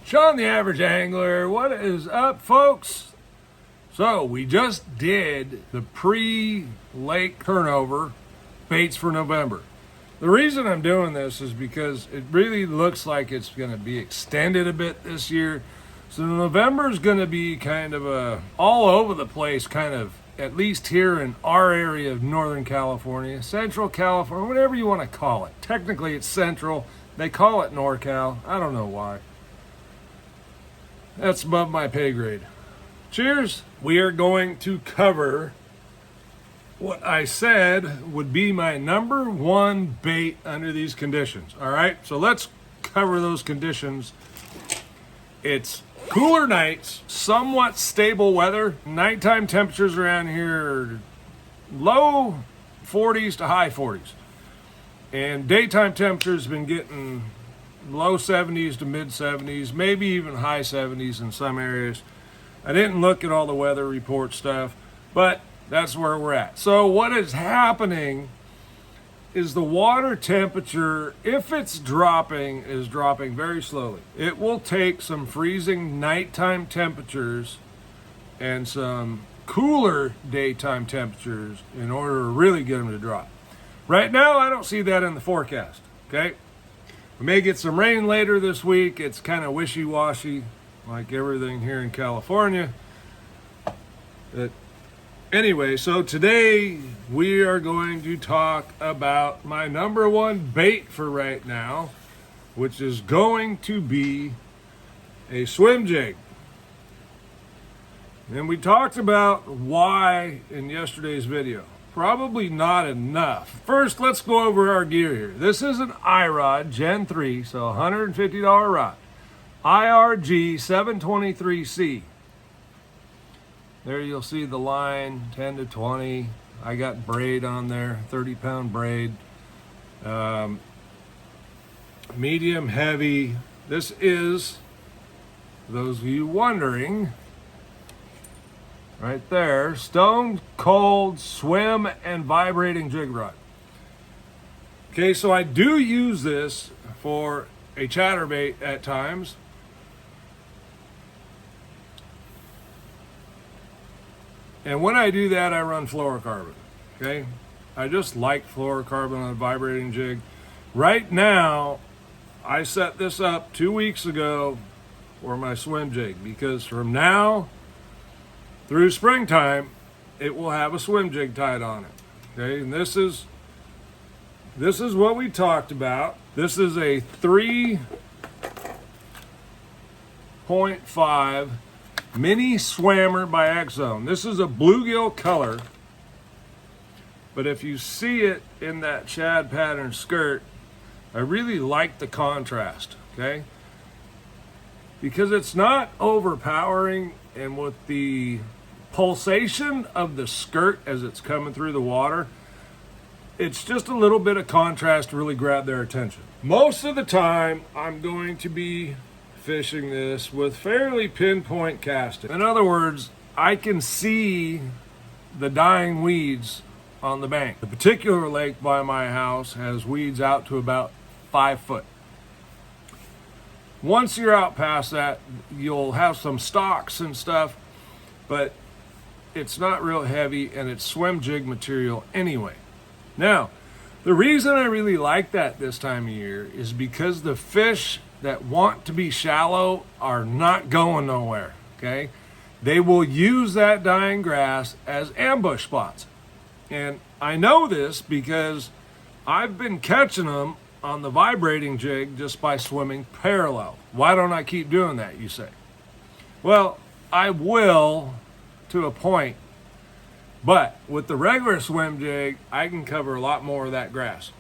Sean the Average Angler, what is up, folks? So we just did the pre-lake turnover baits for November. The reason I'm doing this is because it really looks like it's going to be extended a bit this year. So November is going to be kind of a all over the place kind of, at least here in our area of Northern California, Central California, whatever you want to call it. Technically it's Central. They call it NorCal. I don't know why. That's above my pay grade. Cheers. We are going to cover what I said would be my number one bait under these conditions. All right, so let's cover those conditions. It's cooler nights, somewhat stable weather. Nighttime temperatures around here are low 40s to high 40s. And daytime temperatures been getting low 70s to mid 70s, maybe even high 70s in some areas. I didn't look at all the weather report stuff, but that's where we're at. So what is happening is the water temperature, if it's dropping, is dropping very slowly. It will take some freezing nighttime temperatures and some cooler daytime temperatures in order to really get them to drop. Right now, I don't see that in the forecast, okay? We may get some rain later this week. It's kind of wishy-washy, like everything here in California. But anyway, so today we are going to talk about my number one bait for right now, which is going to be a swim jig. And we talked about why in yesterday's video. Probably not enough. First, let's go over our gear here. This is an Irod Gen 3, so $150 rod. IRG 723C. There you'll see the line, 10 to 20. I got braid on there, 30-pound braid. Medium heavy. This is, for those of you wondering, right there, stone cold swim and vibrating jig rod. Okay, so I do use this for a chatterbait at times. And when I do that, I run fluorocarbon. Okay, I just like fluorocarbon on a vibrating jig. Right now, I set this up 2 weeks ago for my swim jig because from now through springtime, it will have a swim jig tied on it. Okay, and this is what we talked about. This is a 3.5 mini swammer by X-Zone. This is a bluegill color, but if you see it in that shad pattern skirt, I really like the contrast. Okay, because it's not overpowering, and with the pulsation of the skirt as it's coming through the water, it's just a little bit of contrast to really grab their attention. Most of the time, I'm going to be fishing this with fairly pinpoint casting. In other words, I can see the dying weeds on the bank. The particular lake by my house has weeds out to about 5 foot. Once you're out past that, you'll have some stalks and stuff, but it's not real heavy and it's swim jig material anyway. Now, the reason I really like that this time of year is because the fish that want to be shallow are not going nowhere, okay? They will use that dying grass as ambush spots. And I know this because I've been catching them on the vibrating jig just by swimming parallel. Why don't I keep doing that, you say? Well, I will to a point, but with the regular swim jig, I can cover a lot more of that grass.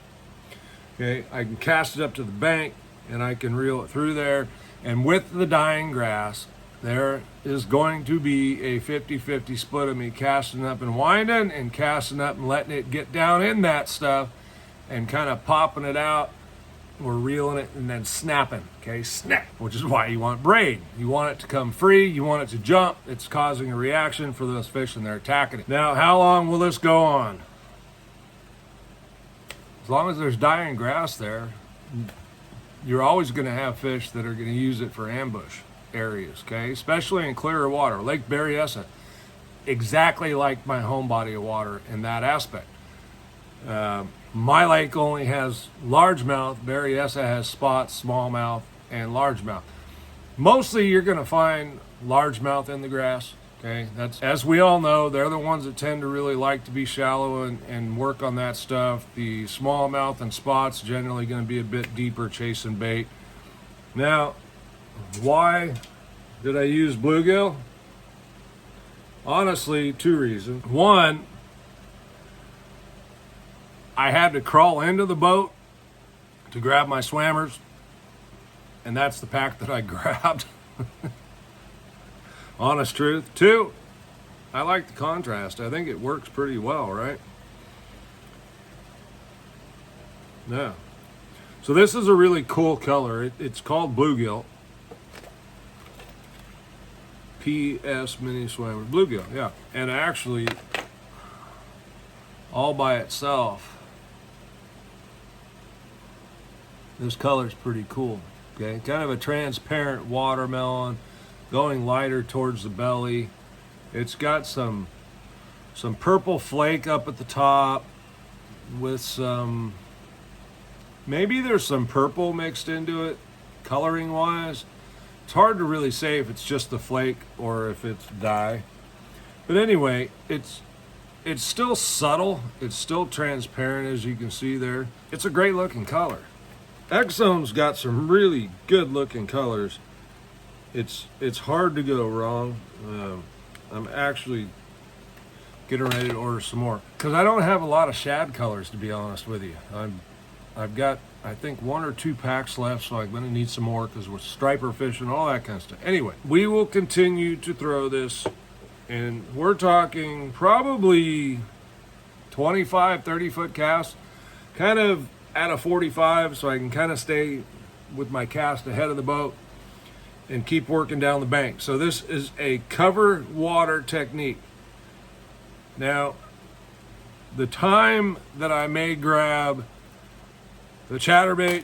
Okay, I can cast it up to the bank and I can reel it through there. And with the dying grass, there is going to be a 50-50 split of me casting up and winding and casting up and letting it get down in that stuff and kind of popping it out. We're reeling it and then snapping, okay? Snap, which is why you want braid. You want it to come free. You want it to jump. It's causing a reaction for those fish and they're attacking it. Now, how long will this go on? As long as there's dying grass there, you're always going to have fish that are going to use it for ambush areas, okay? Especially in clearer water. Lake Berryessa, exactly like my home body of water in that aspect. My lake only has largemouth. Berryessa has spots, smallmouth, and largemouth. Mostly you're going to find largemouth in the grass. Okay, that's, as we all know, they're the ones that tend to really like to be shallow and work on that stuff. The smallmouth and spots generally going to be a bit deeper chasing bait. Now, why did I use bluegill? Honestly, two reasons. One, I had to crawl into the boat to grab my swammers, and that's the pack that I grabbed. Honest truth. Two, I like the contrast. I think it works pretty well, right? Yeah. So this is a really cool color. It's called bluegill. PS Mini Swammer. Bluegill, yeah. And actually, all by itself, this color's pretty cool. Okay, kind of a transparent watermelon, going lighter towards the belly. It's got some purple flake up at the top with some, maybe there's some purple mixed into it coloring wise. It's hard to really say if it's just the flake or if it's dye. But anyway, it's still subtle. It's still transparent, as you can see there. It's a great looking color. X-Zone's got some really good looking colors. It's hard to go wrong. I'm actually getting ready to order some more because I don't have a lot of shad colors, to be honest with you. I've got, I think, 1 or 2 packs left, so I'm going to need some more because we're striper fishing, all that kind of stuff. Anyway, we will continue to throw this, and we're talking probably 25, 30-foot casts, kind of at a 45, so I can kind of stay with my cast ahead of the boat and keep working down the bank. So this is a cover water technique. Now, the time that I may grab the chatterbait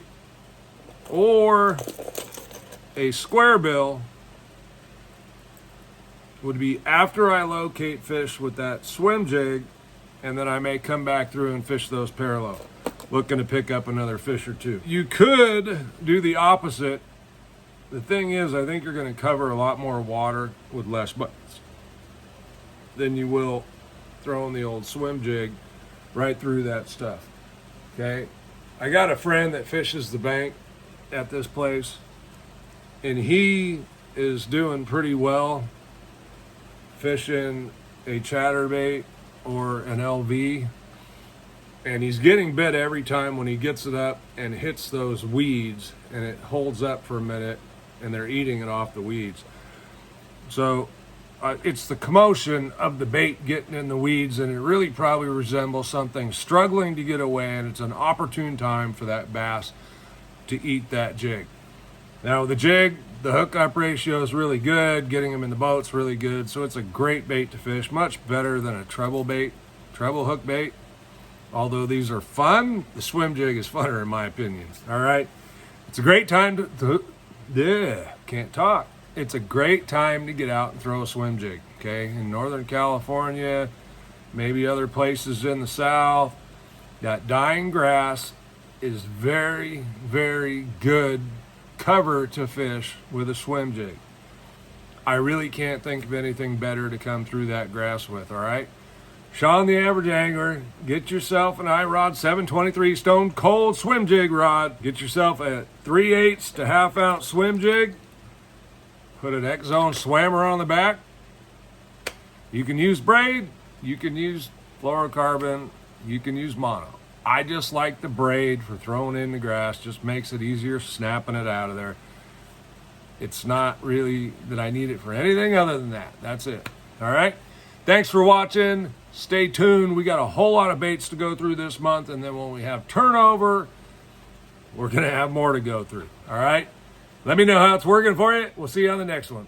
or a square bill would be after I locate fish with that swim jig, and then I may come back through and fish those parallel, looking to pick up another fish or two. You could do the opposite. The thing is, I think you're going to cover a lot more water with less bites than you will throwing the old swim jig right through that stuff. Okay, I got a friend that fishes the bank at this place, and he is doing pretty well fishing a chatterbait or an LV, and he's getting bit every time when he gets it up and hits those weeds, and it holds up for a minute and they're eating it off the weeds. So it's the commotion of the bait getting in the weeds, and it really probably resembles something struggling to get away, and it's an opportune time for that bass to eat that jig. Now the jig, the hookup ratio is really good, getting them in the boat's really good, so it's a great bait to fish, much better than a treble hook bait. Although these are fun, the swim jig is funner in my opinion. All right, it's a great time can't talk. It's a great time to get out and throw a swim jig, okay? In Northern California, maybe other places in the South, that dying grass is very, very good cover to fish with a swim jig. I really can't think of anything better to come through that grass with, all right? Sean the Average Angler, get yourself an Irod 723 Stone Cold swim jig rod. Get yourself a 3/8 to half-ounce swim jig. Put an Zone Swammer on the back. You can use braid, you can use fluorocarbon, you can use mono. I just like the braid for throwing in the grass, just makes it easier snapping it out of there. It's not really that I need it for anything other than that. That's it. All right? Thanks for watching. Stay tuned. We got a whole lot of baits to go through this month, and then when we have turnover, we're going to have more to go through. All right? Let me know how it's working for you. We'll see you on the next one.